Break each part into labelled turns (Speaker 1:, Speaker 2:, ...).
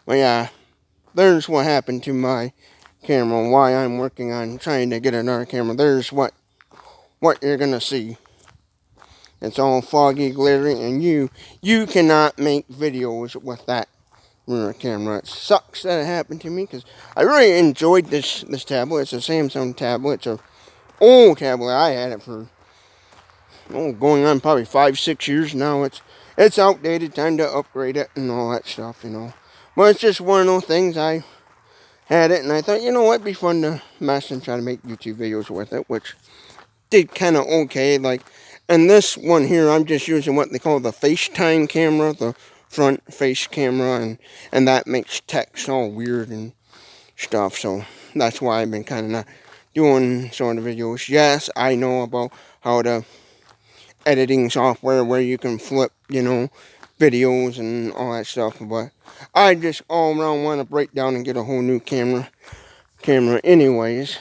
Speaker 1: But yeah, there's what happened to my camera, why I'm working on trying to get another camera. There's what you're gonna see. It's all foggy, glittery, and you cannot make videos with that rear camera. It sucks that it happened to me because I really enjoyed this tablet. It's a Samsung tablet. It's a old tablet. I had it for going on probably 5, 6 years now. It's outdated. Time to upgrade it and all that stuff. But it's just one of those things. I had it and I thought, it'd be fun to mess and try to make YouTube videos with it, which did kind of okay. And this one here, I'm just using what they call the FaceTime camera, the front face camera, and that makes text all weird and stuff. So that's why I've been kind of not doing sort of videos. Yes, I know about how to editing software where you can flip, videos and all that stuff, but I just all around want to break down and get a whole new camera anyways.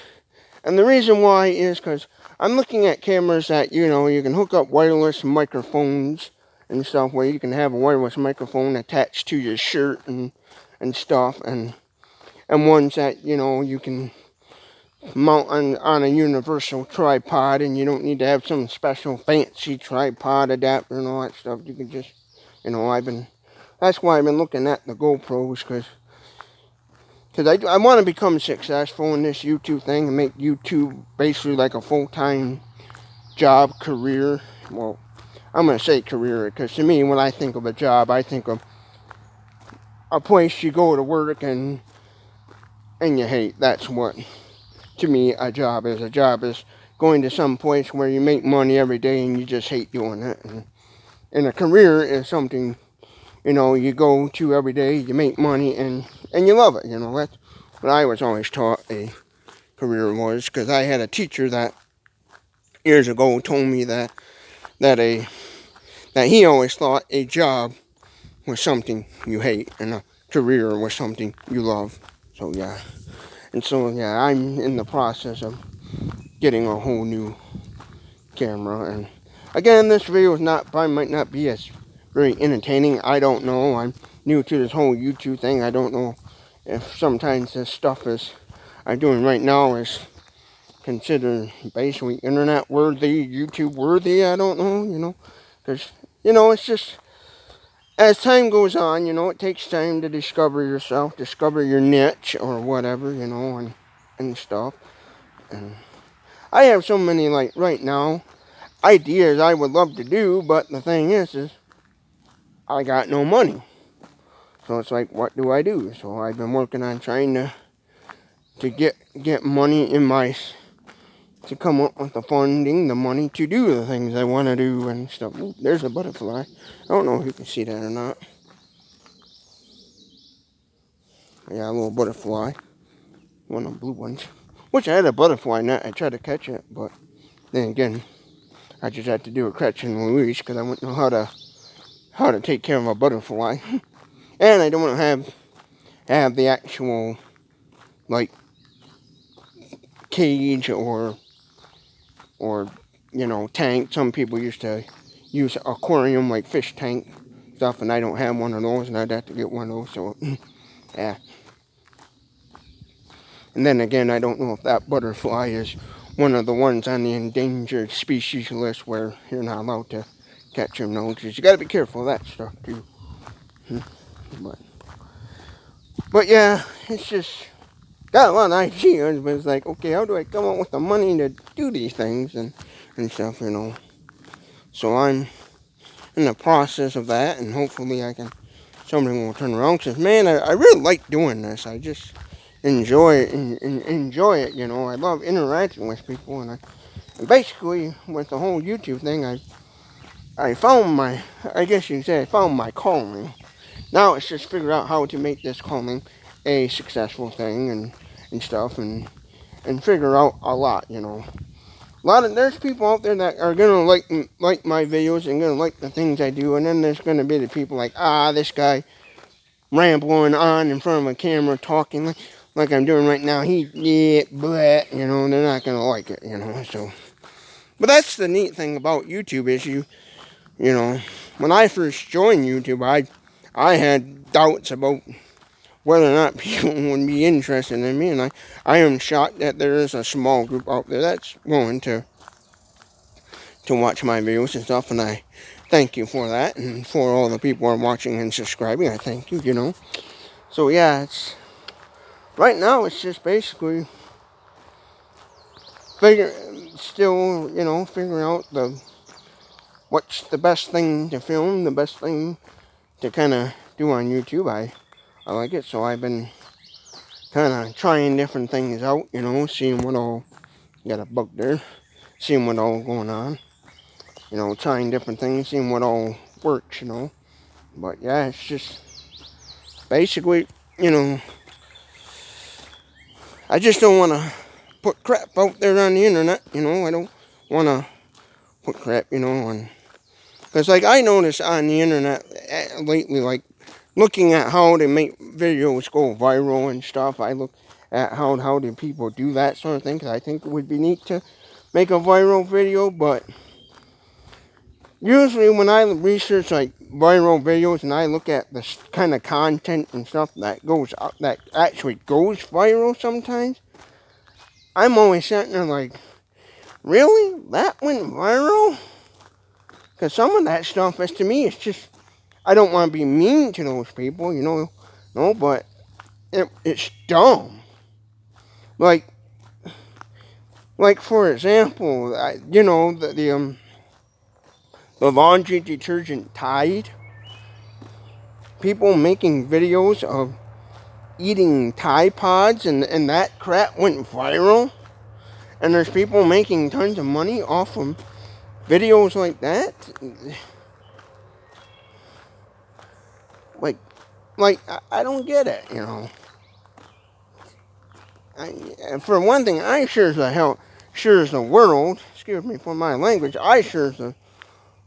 Speaker 1: And the reason why is because I'm looking at cameras that, you can hook up wireless microphones and stuff where you can have a wireless microphone attached to your shirt and stuff, and ones that, you can mount on a universal tripod, and you don't need to have some special fancy tripod adapter and all that stuff. You can just, that's why I've been looking at the GoPros, because I want to become successful in this YouTube thing and make YouTube basically like a full-time job, career. Well, I'm going to say career, because to me, when I think of a job, I think of a place you go to work and you hate. That's what, to me, a job is. A job is going to some place where you make money every day and you just hate doing it. And a career is something, you go to every day, you make money, and you love it. That's what I was always taught a career was, because I had a teacher that years ago told me that he always thought a job was something you hate and a career was something you love. So yeah. And so yeah, I'm in the process of getting a whole new camera. And again, this video might not be as very entertaining. I don't know. I'm new to this whole YouTube thing. I don't know if sometimes this stuff I'm doing right now is considered basically internet worthy, YouTube worthy. I don't know, because it's just as time goes on, it takes time to discover yourself, discover your niche or whatever, and stuff. And I have so many, like, right now, ideas I would love to do, but the thing is I got no money. So it's like, what do I do? So I've been working on trying to get money to come up with the funding, the money to do the things I want to do and stuff. Ooh, there's a butterfly. I don't know if you can see that or not. Yeah, a little butterfly. One of the blue ones. Wish I had a butterfly net. I tried to catch it, but then again, I just had to do a catch and release because I wouldn't know how to take care of a butterfly. And I don't want to have the actual, like, cage or tank. Some people used to use aquarium, like fish tank stuff, and I don't have one of those, and I'd have to get one of those. So yeah. And then again, I don't know if that butterfly is one of the ones on the endangered species list where you're not allowed to catch them. No, because you got to be careful of that stuff too. But yeah, it's just got a lot of ideas, but it's like, okay, how do I come up with the money to do these things and stuff, So I'm in the process of that, and hopefully something will turn around. Because man, I really like doing this. I just enjoy it, enjoy it. I love interacting with people, and basically with the whole YouTube thing, I found I guess you could say I found my calling. Now it's just figure out how to make this calling a successful thing and stuff, and figure out a lot. There's people out there that are gonna like my videos and gonna like the things I do, and then there's gonna be the people like, this guy rambling on in front of a camera talking like I'm doing right now. They're not gonna like it, So, but that's the neat thing about YouTube is when I first joined YouTube, I had doubts about whether or not people would be interested in me. And I am shocked that there is a small group out there that's willing to watch my videos and stuff. And I thank you for that. And for all the people who are watching and subscribing, I thank you, you know. So yeah, it's right now it's just basically figuring out what's the best thing to film, the best thing to kind of do on YouTube. I like it, so I've been kind of trying different things out, you know, seeing what all, got a bug there, seeing what all going on, you know, trying different things, seeing what all works, you know. But yeah, it's just basically, you know, I just don't want to put crap out there on the internet, you know. I don't want to put crap, you know, on, because like I noticed on the internet lately, like looking at how to make videos go viral and stuff. I look at how do people do that sort of thing, because I think it would be neat to make a viral video. But usually when I research like viral videos and I look at the kind of content and stuff that goes up, that actually goes viral sometimes, I'm always sitting there like, really? That went viral? Because some of that stuff is, to me, it's just, I don't want to be mean to those people, you know, no, but it's dumb. Like for example, the laundry detergent Tide. People making videos of eating Tide Pods, and that crap went viral. And there's people making tons of money off of videos like that. Like I don't get it, you know. For one thing, I sure as the world, excuse me for my language, I sure as the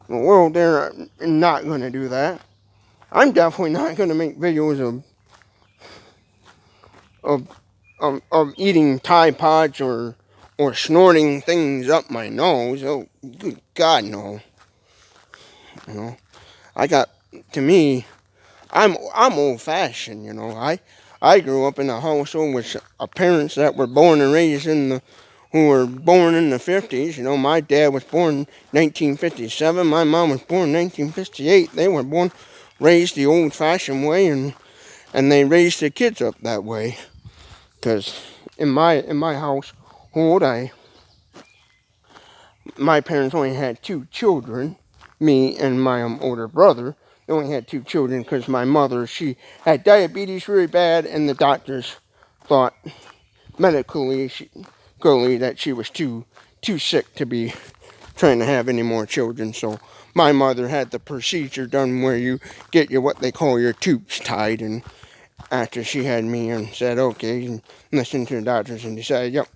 Speaker 1: world, they're not going to do that. I'm definitely not going to make videos of eating Tide Pods or snorting things up my nose. Oh, good God, no. You know, to me, I'm old-fashioned, you know. I grew up in a household with parents that were born and raised who were born in the 50s. You know, my dad was born in 1957. My mom was born in 1958. They were raised the old-fashioned way, and they raised their kids up that way. Because in my household, my parents only had 2 children, me and my older brother. They only had 2 children because my mother, she had diabetes really bad, and the doctors thought medically that she was too sick to be trying to have any more children. So my mother had the procedure done where you get what they call your tubes tied, and after she had me and said okay, and listened to the doctors and decided, yep,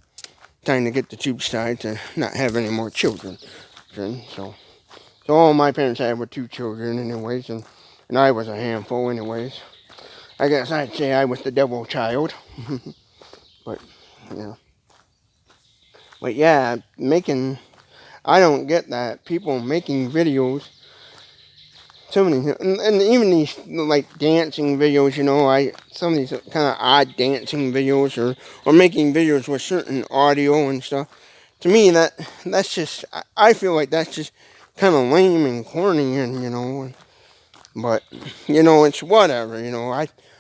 Speaker 1: time to get the tubes tied to not have any more children. So all my parents had were 2 children anyways, and I was a handful anyways. I guess I'd say I was the devil child. But yeah. But yeah, I don't get that. People making videos, so many, and even these like dancing videos, you know, some of these kind of odd dancing videos, or making videos with certain audio and stuff. To me, that's just, I feel like that's just kind of lame and corny, and you know, but you know, it's whatever, you know.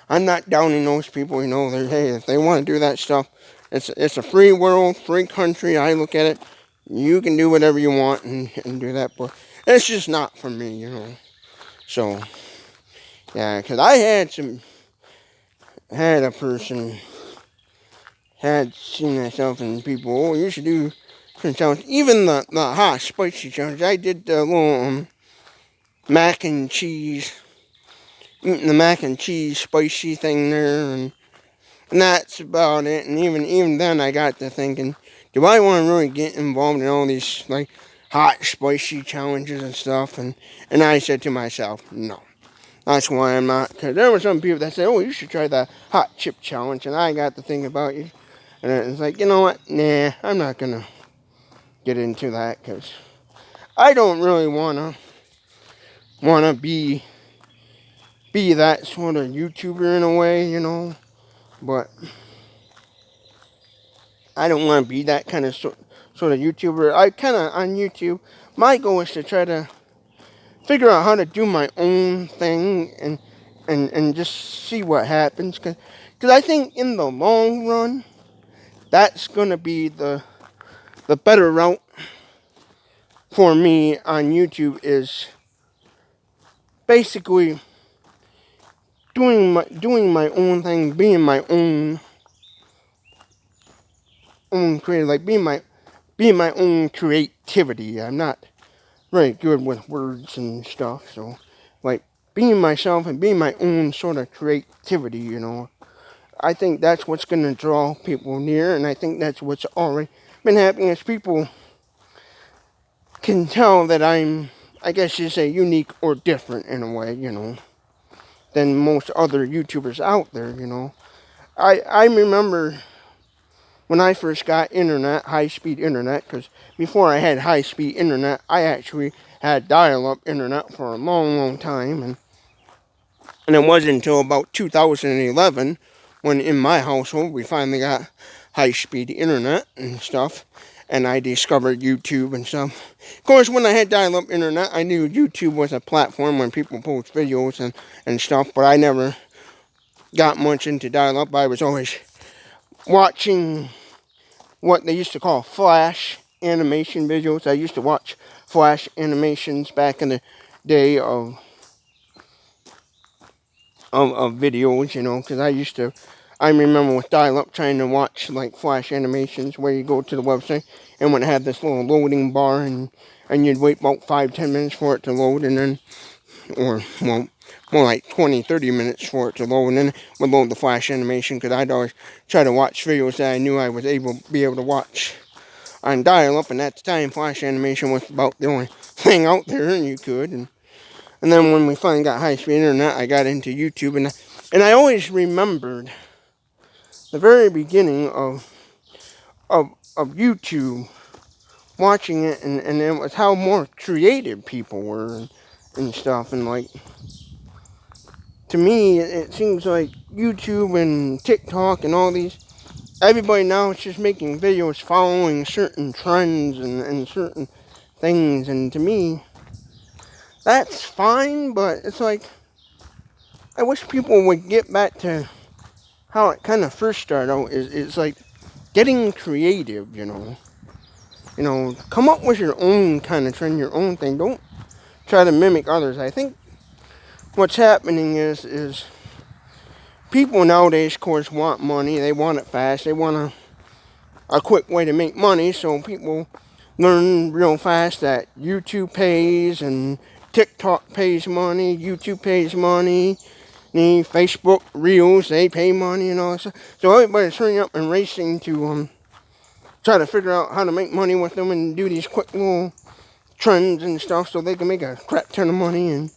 Speaker 1: I'm not downing those people, you know. Hey, if they want to do that stuff, it's a free world, free country. I look at it, you can do whatever you want and do that, but it's just not for me, you know. So yeah, because I had a person had seen myself and people, oh, you should do some challenge. Even the hot spicy challenge. I did the little mac and cheese, eating the mac and cheese spicy thing there, and that's about it. And even then, I got to thinking, do I want to really get involved in all these like hot spicy challenges and stuff? And I said to myself, no. That's why I'm not. Because there were some people that said, oh, you should try the hot chip challenge. And I got to think about it. And it's like, you know what? Nah, I'm not going to get into that. Because I don't really want to be be that sort of YouTuber in a way, you know. But I don't want to be that kind of sort of YouTuber. I kind of, on YouTube, my goal is to try to figure out how to do my own thing and just see what happens. Cause I think in the long run, that's going to be the better route for me on YouTube, is basically doing my own thing, being my own creator, like being my own creativity. I'm not very good with words and stuff, so like being myself and being my own sort of creativity, you know. I think that's what's gonna draw people near, and I think that's what's already been happening, is people can tell that I'm, I guess you say, unique or different in a way, you know, than most other YouTubers out there, you know. I remember when I first got internet, high-speed internet, because before I had high-speed internet, I actually had dial-up internet for a long, long time, and it wasn't until about 2011 when in my household we finally got high-speed internet and stuff, and I discovered YouTube and stuff. Of course, when I had dial-up internet, I knew YouTube was a platform when people post videos and stuff, but I never got much into dial-up. I was always watching what they used to call flash animation videos. I used to watch flash animations back in the day of videos, you know, because I remember with dial-up trying to watch like flash animations where you go to the website and when it had this little loading bar and you'd wait about 5-10 minutes for it to load, and then, or well, more like 20-30 minutes for it to load, and then it would load the flash animation, because I'd always try to watch videos that I knew I was be able to watch on dial-up, and at the time flash animation was about the only thing out there and you could, and then when we finally got high-speed internet, I got into YouTube, and I always remembered the very beginning of YouTube, watching it, and it was how more creative people were and stuff, and like, to me, it seems like YouTube and TikTok and all these, everybody now is just making videos following certain trends and certain things, and to me, that's fine, but it's like, I wish people would get back to how it kind of first started out. Is like getting creative, you know. You know, come up with your own kind of trend, your own thing. Don't try to mimic others. I think what's happening is people nowadays, of course, want money. They want it fast. They want a quick way to make money. So people learn real fast that YouTube pays and TikTok pays money, YouTube pays money, Facebook Reels, they pay money and all that stuff. So everybody's hurrying up and racing to try to figure out how to make money with them and do these quick little trends and stuff so they can make a crap ton of money.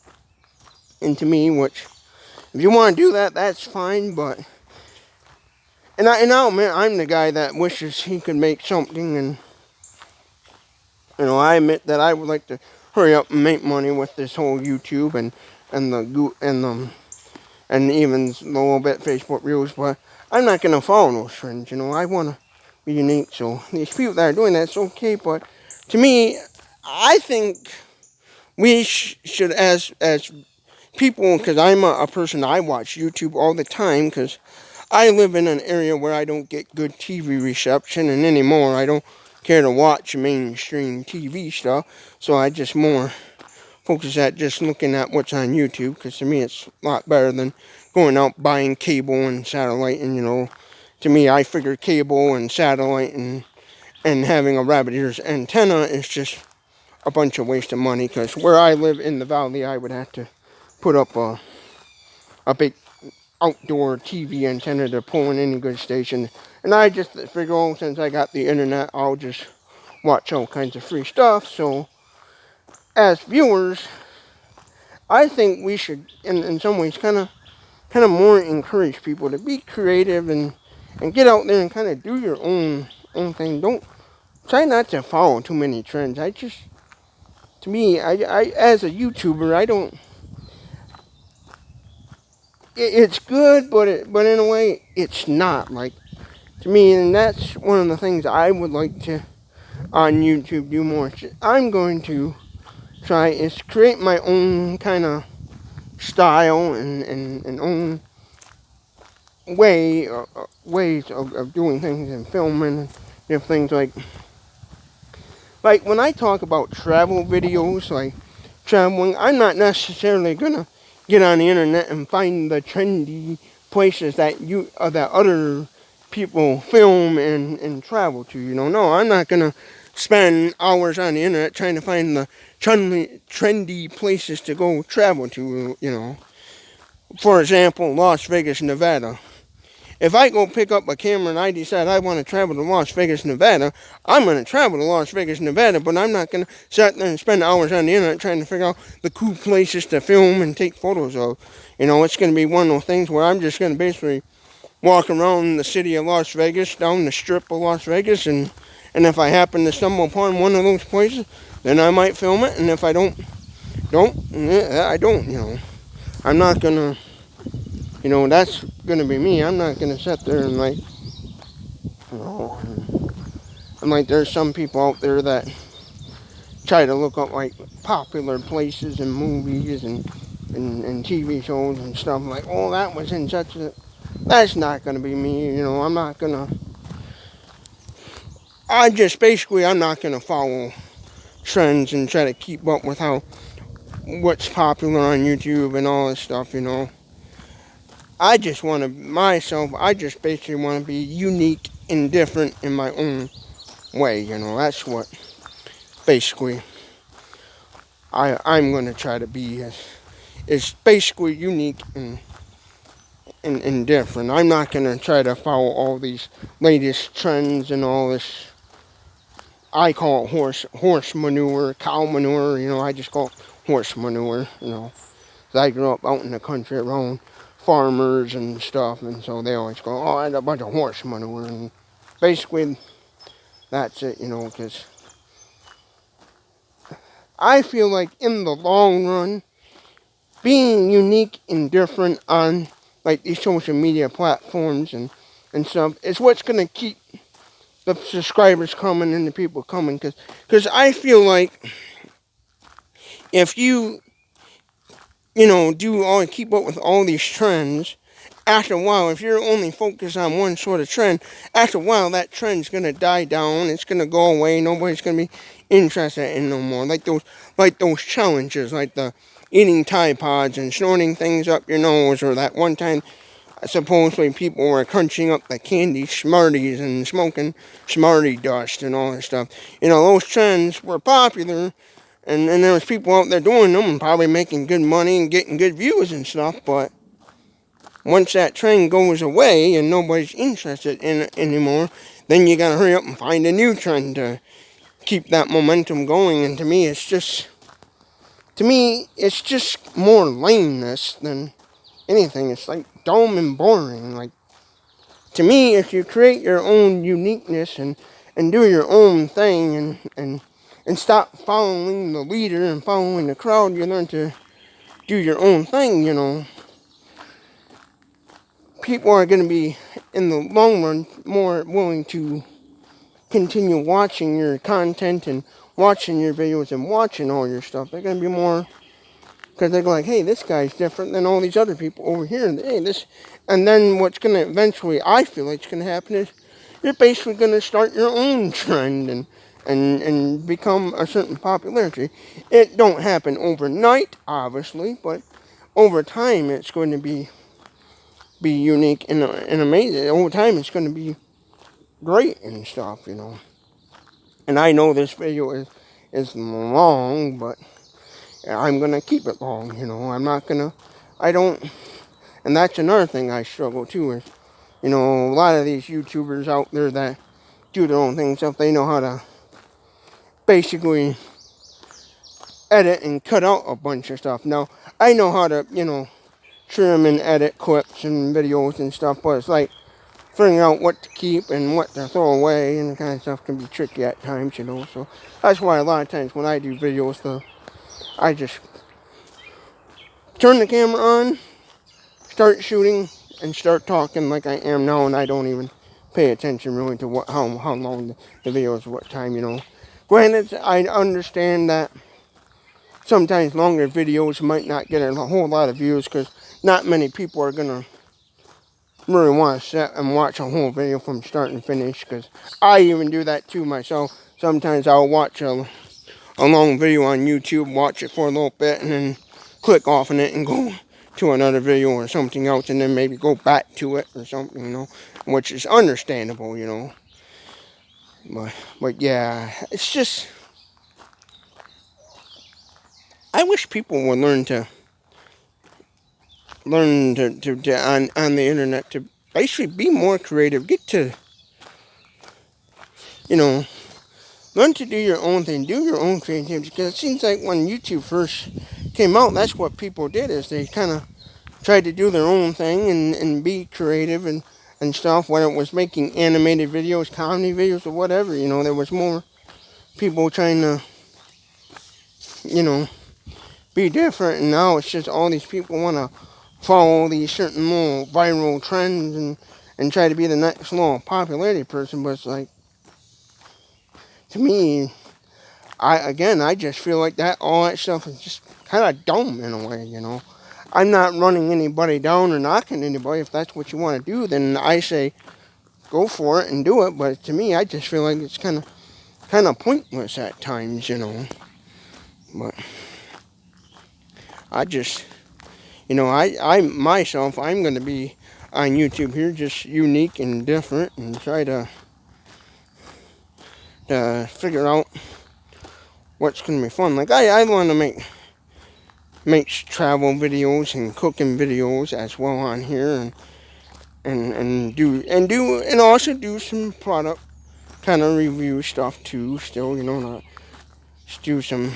Speaker 1: And to me, which, if you want to do that, that's fine, but I'll admit, I'm the guy that wishes he could make something, and you know, I admit that I would like to hurry up and make money with this whole YouTube and even a little bit Facebook Reels, but I'm not gonna follow those trends. You know, I want to be unique. So these people that are doing that, it's okay, but to me, I think we should, as people, because I'm a person, I watch YouTube all the time, because I live in an area where I don't get good TV reception, and anymore I don't care to watch mainstream TV stuff, so I just more focus at just looking at what's on YouTube, because to me it's a lot better than going out buying cable and satellite. And you know, to me, I figure cable and satellite and having a rabbit ears antenna is just a bunch of waste of money, because where I live in the valley, I would have to put up a big outdoor TV antenna to pull in any good station. And I just figure, oh, since I got the internet, I'll just watch all kinds of free stuff. So as viewers, I think we should, in some ways, kind of more encourage people to be creative and get out there and kind of do your own thing. Don't try not to follow too many trends. To me, I as a YouTuber, I don't it's good, but in a way, it's not. Like, to me, and that's one of the things I would like to, on YouTube, do more. I'm going to try is create my own kind of style and own ways of doing things and filming and different things like when I talk about travel videos, like traveling, I'm not necessarily gonna get on the internet and find the trendy places that other people film and travel to. No, I'm not gonna spend hours on the internet trying to find the trendy places to go travel to. For example, Las Vegas, Nevada. If I go pick up a camera and I decide I want to travel to Las Vegas, Nevada, I'm going to travel to Las Vegas, Nevada, but I'm not going to sit there and spend hours on the internet trying to figure out the cool places to film and take photos of. It's going to be one of those things where I'm just going to basically walk around the city of Las Vegas, down the strip of Las Vegas, and if I happen to stumble upon one of those places, then I might film it, and if I don't, I don't. I'm not going to, that's going to be me. I'm not going to sit there and and like there's some people out there that try to look up like popular places and movies and TV shows and stuff like, oh, that was in such a, that's not going to be me. I'm not going to, I'm not going to follow trends and try to keep up with what's popular on YouTube and all this stuff. I just want to, I just basically want to be unique and different in my own way. That's what basically I'm going to try to be is basically unique and different. I'm not going to try to follow all these latest trends and all this. I call it horse manure, cow manure. I just call it horse manure. 'Cause I grew up out in the country around farmers and stuff, and so they always go, oh, that's a bunch of horse manure. And basically, that's it. Because I feel like in the long run, being unique and different on like these social media platforms and stuff is what's going to keep the subscribers coming and the people coming. Because I feel like if keep up with all these trends, after a while, if you're only focused on one sort of trend, after a while that trend's gonna die down. It's gonna go away. Nobody's gonna be interested in no more. Like those challenges, like the eating Tide Pods and snorting things up your nose, or that one time supposedly people were crunching up the candy Smarties and smoking Smartie dust and all that stuff. Those trends were popular. And there was people out there doing them and probably making good money and getting good views and stuff, but once that trend goes away and nobody's interested in it anymore, then you gotta hurry up and find a new trend to keep that momentum going. And to me, it's just more lameness than anything. It's like dumb and boring. Like, to me, if you create your own uniqueness and do your own thing and stop following the leader and following the crowd, you learn to do your own thing. People are going to be, in the long run, more willing to continue watching your content and watching your videos and watching all your stuff. They're going to be more, because they're like, hey, this guy's different than all these other people over here. Hey, this, and then what's going to eventually, I feel like, it's going to happen is you're basically going to start your own trend and become a certain popularity. It don't happen overnight, obviously, but over time it's going to be unique and amazing. Over time it's going to be great and stuff. And I know this video is long, but I'm going to keep it long. I'm not going to, I don't, and that's another thing I struggle too is, a lot of these YouTubers out there that do their own thing stuff, they know how to basically edit and cut out a bunch of stuff. Now, I know how to, trim and edit clips and videos and stuff, but it's like figuring out what to keep and what to throw away and kind of stuff can be tricky at times, so that's why a lot of times when I do videos, I just turn the camera on, start shooting and start talking like I am now, and I don't even pay attention really to how long the video is, what time, you know. Granted, I understand that sometimes longer videos might not get a whole lot of views because not many people are gonna really want to sit and watch a whole video from start to finish, because I even do that too myself. Sometimes I'll watch a long video on YouTube, watch it for a little bit, and then click off on it and go to another video or something else, and then maybe go back to it or something, you know, which is understandable, you know. But yeah, it's just, I wish people would learn to on the internet to basically be more creative. Get to, you know, learn to do your own thing, do your own creativity, because it seems like when YouTube first came out, that's what people did, is they kind of tried to do their own thing and be creative and stuff, whether it was making animated videos, comedy videos, or whatever, you know. There was more people trying to, you know, be different, and now it's just all these people want to follow these certain little viral trends and try to be the next little popularity person. But it's like, to me, I just feel like all that stuff is just kind of dumb in a way, you know. I'm not running anybody down or knocking anybody. If that's what you want to do, then I say go for it and do it. But to me, I just feel like it's kind of pointless at times, you know. But I just, you know, I myself, I'm going to be on YouTube here, just unique and different, and try to figure out what's going to be fun. Like, I want to make travel videos and cooking videos as well on here, and also do some product kind of review stuff too. Still, you know, not just do some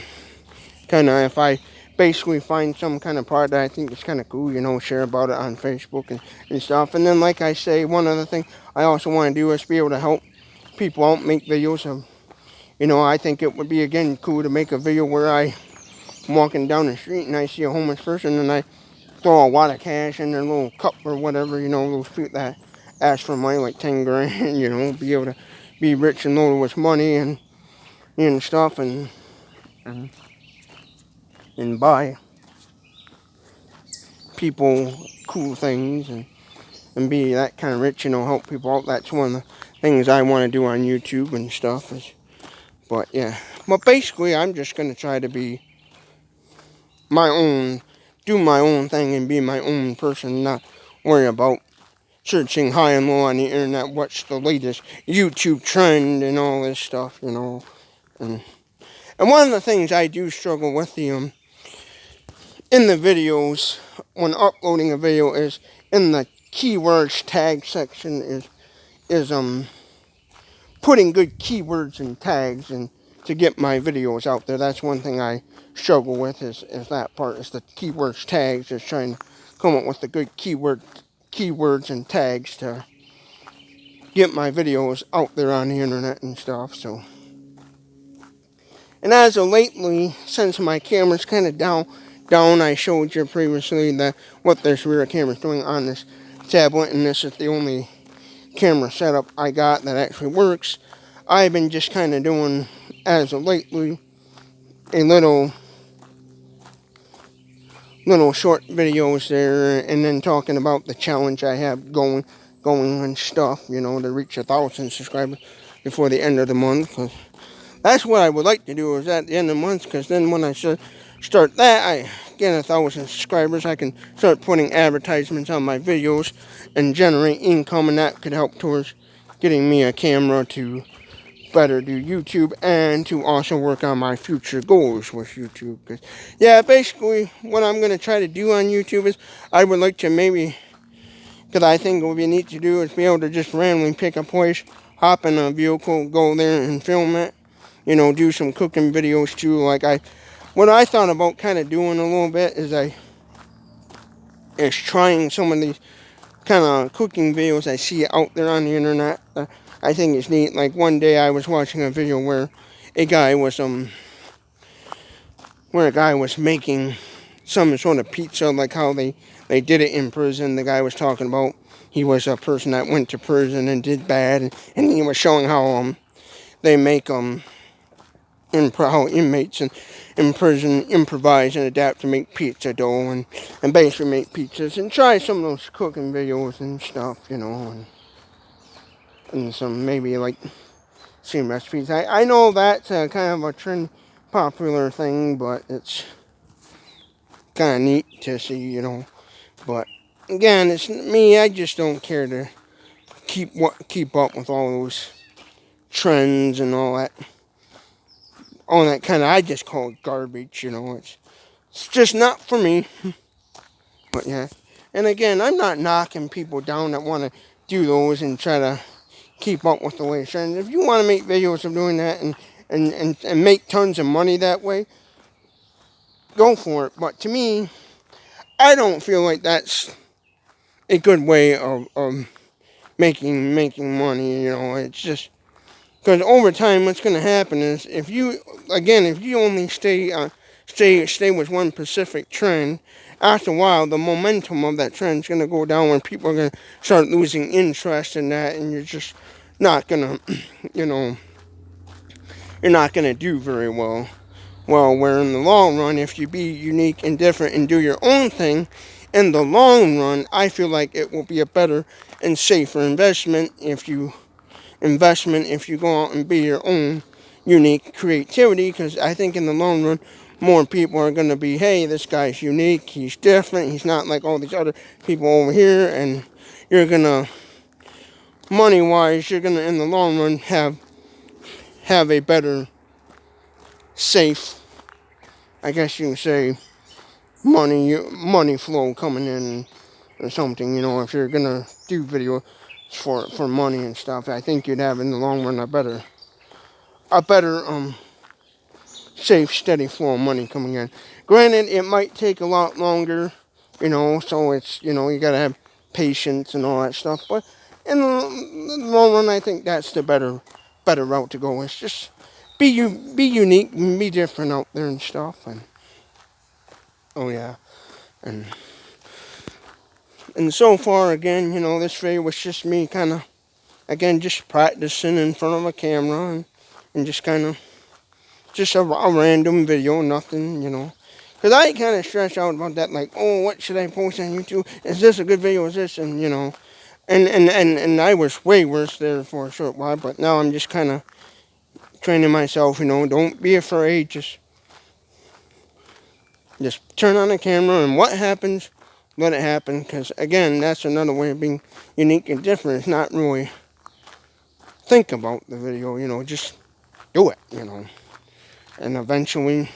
Speaker 1: kind of, if I basically find some kind of product that I think is kind of cool, you know, share about it on Facebook and stuff. And then, like I say, one other thing I also want to do is be able to help people out, make videos of, you know, I think it would be, again, cool to make a video where I'm walking down the street and I see a homeless person and I throw a wad of cash in their little cup or whatever, you know, those people that ask for money, like 10 grand, you know, be able to be rich and loaded with money and stuff, and buy people cool things and be that kind of rich, you know, help people out. That's one of the things I want to do on YouTube and stuff. But yeah, but basically I'm just going to try to be my own, do my own thing and be my own person, not worry about searching high and low on the internet, what's the latest YouTube trend and all this stuff, you know. And one of the things I do struggle with in the videos when uploading a video is in the keywords tag section is putting good keywords and tags and to get my videos out there. That's one thing I struggle with is that part, is the keywords tags, just trying to come up with the good keywords and tags to get my videos out there on the internet and stuff. So, and as of lately, since my camera's kind of down, I showed you previously that what this rear camera's doing on this tablet, and this is the only camera setup I got that actually works. I've been just kind of doing, as of lately, a little short videos there, and then talking about the challenge I have going and stuff, you know, to reach 1,000 subscribers before the end of the month. Cause that's what I would like to do, is at the end of the month, because then when I start that, I get 1,000 subscribers, I can start putting advertisements on my videos and generate income, and that could help towards getting me a camera to better do YouTube and to also work on my future goals with YouTube. Because, yeah, basically what I'm going to try to do on YouTube is I would like to maybe, because I think what we need to do is be able to just randomly pick a place, hop in a vehicle, go there and film it. You know, do some cooking videos too. Like what I thought about kind of doing a little bit is trying some of these kind of cooking videos I see out there on the internet. I think it's neat. Like one day I was watching a video where a guy was making some sort of pizza, like how they they did it in prison. The guy was talking about he was a person that went to prison and did bad, and he was showing how they make how inmates in prison improvise and adapt to make pizza dough and basically make pizzas and try some of those cooking videos and stuff, you know, and some maybe like same recipes. I know that's kind of a trend, popular thing, but it's kind of neat to see, you know. But again, it's me. I just don't care to keep up with all those trends and all that kind of. I just call it garbage, you know. It's just not for me. But yeah, and again, I'm not knocking people down that want to do those and try to keep up with the latest trends. If you want to make videos of doing that and make tons of money that way, go for it. But to me, I don't feel like that's a good way of making money. You know, it's just because over time, what's going to happen is if you only stay with one specific trend, after a while, the momentum of that trend is going to go down when people are going to start losing interest in that, and you're just not going to, you know, you're not going to do very well. Well, where in the long run, if you be unique and different and do your own thing, in the long run, I feel like it will be a better and safer investment if you go out and be your own unique creativity, because I think in the long run, more people are going to be, hey, this guy's unique, he's different, he's not like all these other people over here, and you're going to, money-wise, you're going to, in the long run, have a better, safe, I guess you can say, money flow coming in or something, you know, if you're going to do video for money and stuff. I think you'd have in the long run a better safe, steady flow of money coming in. Granted, it might take a lot longer, you know, so it's, you know, you gotta have patience and all that stuff, but in the long run, I think that's the better route to go. It's just be unique, be different out there and stuff, and oh yeah, and so far, again, you know, this video was just me kind of, again, just practicing in front of a camera and just kind of, just a random video, nothing, you know. Because I kind of stress out about that, like, oh, what should I post on YouTube? Is this a good video? Is this? And, you know, and I was way worse there for a short while, but now I'm just kind of training myself, you know, don't be afraid, just turn on the camera, and what happens, let it happen, because, again, that's another way of being unique and different. It's not really think about the video, you know, just do it, you know. And eventually,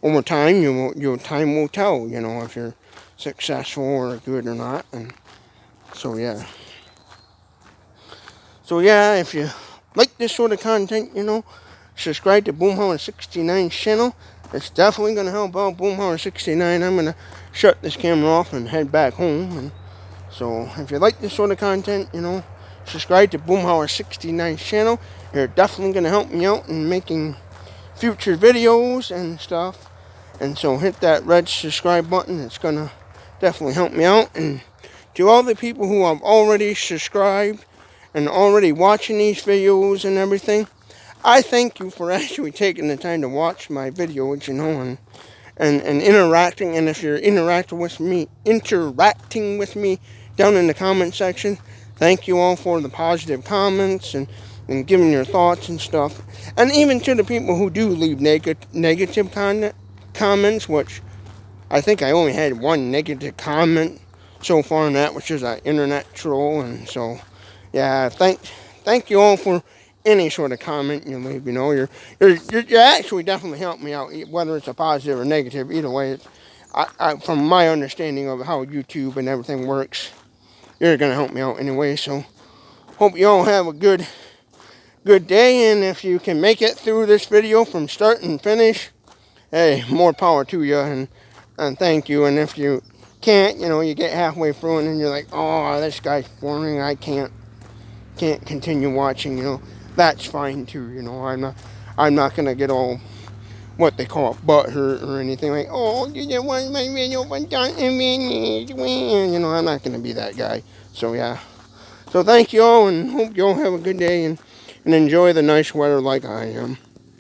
Speaker 1: over time, your time will tell, you know, if you're successful or good or not. And so yeah, if you like this sort of content, you know, subscribe to Boomhauer69 channel. It's definitely going to help out Boomhauer69. I'm going to shut this camera off and head back home. And so if you like this sort of content, you know, subscribe to Boomhauer69 channel. You're definitely going to help me out in making future videos and stuff. And so hit that red subscribe button. It's going to definitely help me out. And to all the people who have already subscribed and already watching these videos and everything, I thank you for actually taking the time to watch my videos, you know, and interacting. And if you're interacting with me down in the comment section, thank you all for the positive comments and giving your thoughts and stuff. And even to the people who do leave negative comments, which I think I only had one negative comment so far on that, which is an internet troll. And so, yeah, thank you all for any sort of comment you leave. You know, you're actually definitely helping me out, whether it's a positive or negative. Either way, from my understanding of how YouTube and everything works, you're gonna help me out anyway. So, hope you all have a good day, and if you can make it through this video from start and finish, hey, more power to you, and thank you. And if you can't, you know, you get halfway through and you're like, oh, this guy's boring, I can't continue watching, you know, that's fine too, you know. I'm not gonna get all what they call it, butthurt or anything like, oh, you didn't watch my video for 30 minutes. You know, I'm not going to be that guy. So, yeah. So, thank you all, and hope you all have a good day and enjoy the nice weather like I am.